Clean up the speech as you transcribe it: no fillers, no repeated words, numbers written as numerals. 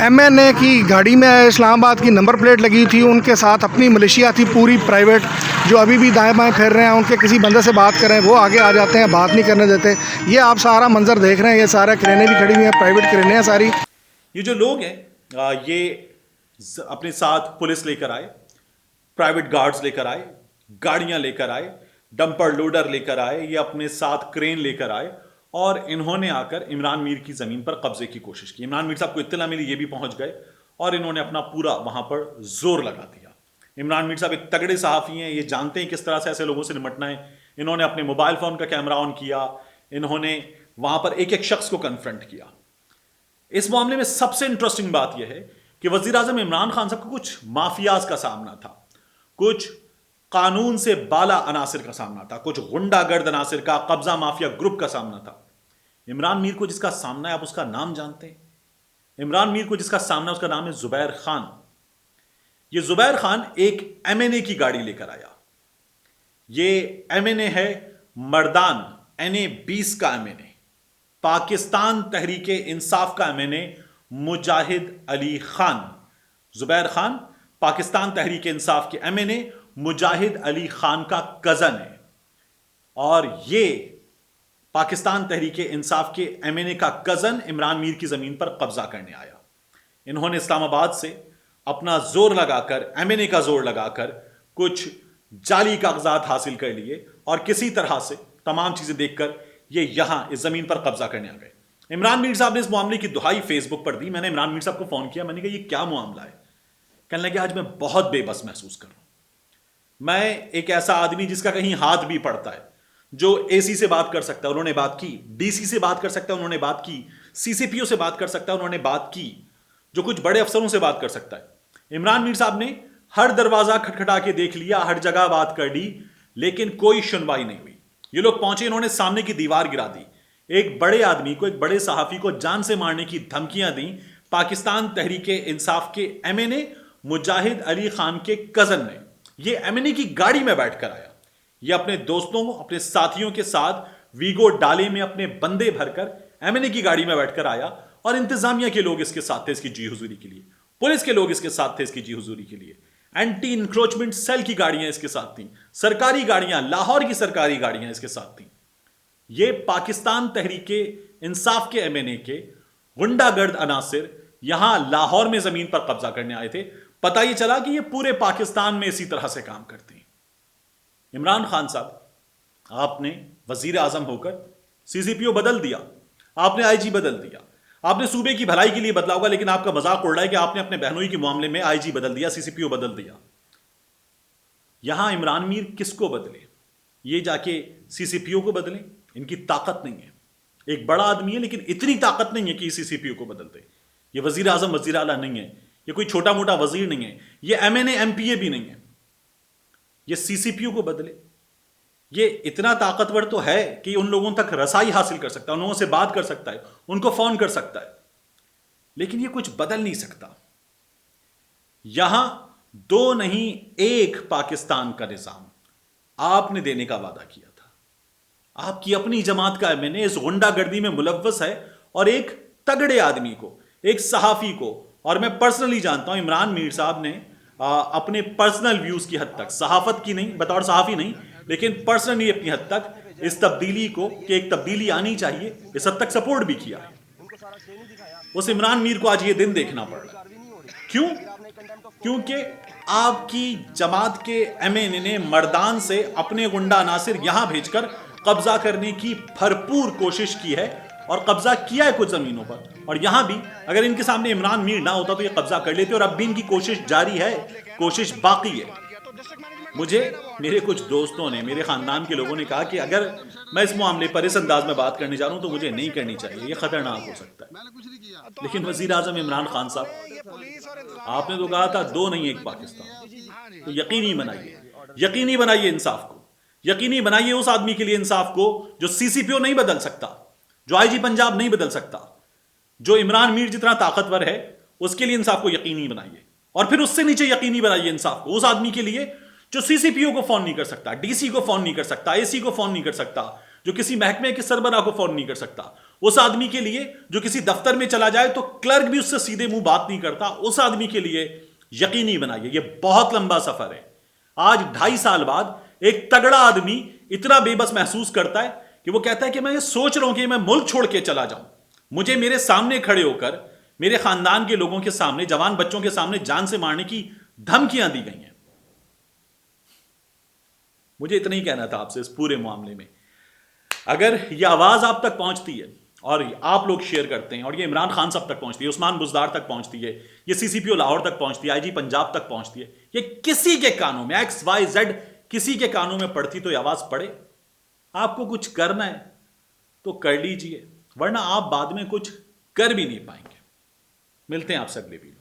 MNA کی گاڑی میں آئے, اسلام آباد کی نمبر پلیٹ لگی تھی, ان کے ساتھ اپنی ملیشیا تھی پوری پرائیویٹ, جو ابھی بھی دائیں بائیں پھیر رہے ہیں. ان کے کسی بندے سے بات کریں وہ آگے آ جاتے ہیں, بات نہیں کرنے دیتے. یہ آپ سارا منظر دیکھ رہے ہیں, یہ سارا کرینے بھی کھڑی ہوئی ہیں, پرائیویٹ کرینے ہیں ساری. یہ جو لوگ ہیں یہ اپنے ساتھ پولیس لے کر آئے, پرائیویٹ گارڈز لے کر آئے, گاڑیاں لے کر آئے, ڈمپر لوڈر لے کر آئے, یہ اپنے ساتھ کرین لے کر آئے, اور انہوں نے آ کر عمران میر کی زمین پر قبضے کی کوشش کی. عمران میر صاحب کو اطلاع ملی, یہ بھی پہنچ گئے اور انہوں نے اپنا پورا وہاں پر زور لگا دیا. عمران میر صاحب ایک تگڑے صحافی ہیں, یہ جانتے ہیں کس طرح سے ایسے لوگوں سے نمٹنا ہے. انہوں نے اپنے موبائل فون کا کیمرہ آن کیا, انہوں نے وہاں پر ایک ایک شخص کو کنفرنٹ کیا. اس معاملے میں سب سے انٹرسٹنگ بات یہ ہے کہ وزیر اعظم عمران خان صاحب کو کچھ مافیاز کا سامنا تھا, کچھ قانون سے بالا عناصر کا سامنا تھا, کچھ غنڈہ گرد عناصر کا, قبضہ مافیا گروپ کا سامنا تھا. عمران میر کو جس کا سامنا ہے, آپ اس کا نام جانتے ہیں؟ عمران میر کو جس کا سامنا ہے اس کا نام ہے زبیر خان. یہ زبیر خان ایک MNA کی گاڑی لے کر آیا. یہ MNA ہے مردان, NA-20 کا MNA, پاکستان تحریک انصاف کا MNA مجاہد علی خان. زبیر خان پاکستان تحریک انصاف کے MNA مجاہد علی خان کا کزن ہے, اور یہ پاکستان تحریک انصاف کے MNA کا کزن عمران میر کی زمین پر قبضہ کرنے آیا. انہوں نے اسلام آباد سے اپنا زور لگا کر, MNA کا زور لگا کر کچھ جعلی کاغذات حاصل کر لیے, اور کسی طرح سے تمام چیزیں دیکھ کر یہ یہاں اس زمین پر قبضہ کرنے آ گئے. عمران میر صاحب نے اس معاملے کی دہائی فیس بک پر دی. میں نے عمران میر صاحب کو فون کیا, میں نے کہا یہ کیا معاملہ ہے؟ کہنے لگے آج میں بہت بے بس محسوس کر رہا ہوں. میں ایک ایسا آدمی جس کا کہیں ہاتھ بھی پڑتا ہے, جو AC سے بات کر سکتا ہے, انہوں نے بات کی, DC سے بات کر سکتا ہے, انہوں نے بات کی, CCPO سے بات کر سکتا ہے, انہوں نے بات کی, جو کچھ بڑے افسروں سے بات کر سکتا ہے. عمران میر صاحب نے ہر دروازہ کھٹکھٹا کے دیکھ لیا, ہر جگہ بات کر لی, لیکن کوئی سنوائی نہیں ہوئی. یہ لوگ پہنچے, انہوں نے سامنے کی دیوار گرا دی, ایک بڑے آدمی کو, ایک بڑے صحافی کو جان سے مارنے کی دھمکیاں دیں پاکستان تحریک انصاف کے MNA مجاہد علی خان کے کزن نے. یہ MNA کی گاڑی میں بیٹھ کر آیا, یہ اپنے دوستوں, اپنے ساتھیوں کے ساتھ ویگو ڈالے میں اپنے بندے بھر کر MNA کی گاڑی میں بیٹھ کر آیا, اور انتظامیہ کے لوگ اس کے ساتھ تھے اس کی جی حضوری کے لیے, پولیس کے لوگ اس کے ساتھ تھے اس کی جی حضوری کے لیے, اینٹی انکروچمنٹ سیل کی گاڑیاں اس کے ساتھ تھیں, سرکاری گاڑیاں, لاہور کی سرکاری گاڑیاں اس کے ساتھ تھیں. یہ پاکستان تحریک انصاف کے MNA کے غنڈہ گرد عناصر یہاں لاہور میں زمین پر قبضہ کرنے آئے تھے. پتہ یہ چلا کہ یہ پورے پاکستان میں اسی طرح سے کام کرتے ہیں. عمران خان صاحب, آپ نے وزیر اعظم ہو کر CCPO بدل دیا, آپ نے IG بدل دیا, آپ نے صوبے کی بھلائی کے لیے بدلا ہوگا, لیکن آپ کا مذاق اڑ رہا ہے کہ آپ نے اپنے بہنوئی کے معاملے میں IG بدل دیا, CCPO بدل دیا. یہاں عمران میر کس کو بدلے؟ یہ جا کے CCPO کو بدلیں, ان کی طاقت نہیں ہے. ایک بڑا آدمی ہے لیکن اتنی طاقت نہیں ہے کہ CCPO کو بدل دے. یہ وزیر اعظم, وزیر اعلیٰ نہیں ہے, یہ کوئی چھوٹا موٹا وزیر نہیں ہے, یہ MNA MPA بھی نہیں ہے. یہ CCPO کو بدلے. یہ اتنا طاقتور تو ہے کہ ان لوگوں تک رسائی حاصل کر سکتا ہے, ان لوگوں سے بات کر سکتا ہے, ان کو فون کر سکتا ہے, لیکن یہ کچھ بدل نہیں سکتا. یہاں دو نہیں ایک پاکستان کا نظام آپ نے دینے کا وعدہ کیا تھا. آپ کی اپنی جماعت کا MNA اس غنڈہ گردی میں ملوث ہے, اور ایک تگڑے آدمی کو, ایک صحافی کو, اور میں پرسنلی جانتا ہوں عمران میر صاحب نے اپنے پرسنل ویوز کی حد تک, صحافت کی نہیں, بطور صحافی نہیں, لیکن پرسنلی اپنی حد تک اس تبدیلی کو, کہ ایک تبدیلی آنی چاہیے, اس حد تک سپورٹ بھی کیا ہے. اس عمران میر کو آج یہ دن دیکھنا پڑ رہا ہے. کیوں؟ کیونکہ آپ کی جماعت کے MNA نے مردان سے اپنے غنڈہ عناصر یہاں بھیج کر قبضہ کرنے کی بھرپور کوشش کی ہے, اور قبضہ کیا ہے کچھ زمینوں پر. اور یہاں بھی اگر ان کے سامنے عمران میر نہ ہوتا تو یہ قبضہ کر لیتے, اور اب بھی ان کی کوشش جاری ہے, کوشش باقی ہے. مجھے میرے کچھ دوستوں نے, میرے خاندان کے لوگوں نے کہا کہ اگر میں اس معاملے پر اس انداز میں بات کرنے جا رہا ہوں تو مجھے نہیں کرنی چاہیے, یہ خطرناک ہو سکتا ہے. لیکن وزیر اعظم عمران خان صاحب, آپ نے تو کہا تھا دو نہیں ایک پاکستان, تو یقینی بنائیے, یقینی بنائیے انصاف کو, یقینی بنائیے اس آدمی کے لیے انصاف کو جو CCPO نہیں بدل سکتا, جو IG پنجاب نہیں بدل سکتا, جو عمران میر جتنا طاقتور ہے, اس کے لیے انصاف کو یقینی بنائیے. اور پھر اس سے نیچے یقینی بنائیے انصاف کو اس آدمی کے لیے جو CCPO کو فون نہیں کر سکتا, DC کو فون نہیں کر سکتا, AC کو فون نہیں کر سکتا, جو کسی محکمے کے سربراہ کو فون نہیں کر سکتا, اس آدمی کے لیے جو کسی دفتر میں چلا جائے تو کلرک بھی اس سے سیدھے منہ بات نہیں کرتا، اس آدمی کے لیے یقینی بنائیے یہ بہت لمبا سفر ہے۔ آج 2.5 سال بعد ایک تگڑا آدمی اتنا بے بس محسوس کرتا ہے کہ وہ کہتا ہے کہ میں یہ سوچ رہا ہوں کہ میں ملک چھوڑ کے چلا جاؤں، مجھے میرے سامنے کھڑے ہو کر میرے خاندان کے لوگوں کے سامنے، جوان بچوں کے سامنے جان سے مارنے کی دھمکیاں دی گئی ہیں۔ مجھے اتنا ہی کہنا تھا آپ سے اس پورے معاملے میں۔ اگر یہ آواز آپ تک پہنچتی ہے اور آپ لوگ شیئر کرتے ہیں، اور یہ عمران خان صاحب تک پہنچتی ہے، عثمان بزدار تک پہنچتی ہے، یہ سی سی پی او لاہور تک پہنچتی ہے، آئی جی پنجاب تک پہنچتی ہے، یہ کسی کے کانوں میں XYZ کسی کے کانوں میں پڑتی تو یہ آواز پڑے۔ آپ کو کچھ کرنا ہے تو کر لیجئے، ورنہ آپ بعد میں کچھ کر بھی نہیں پائیں گے۔ ملتے ہیں آپ سے اگلے ویڈیو۔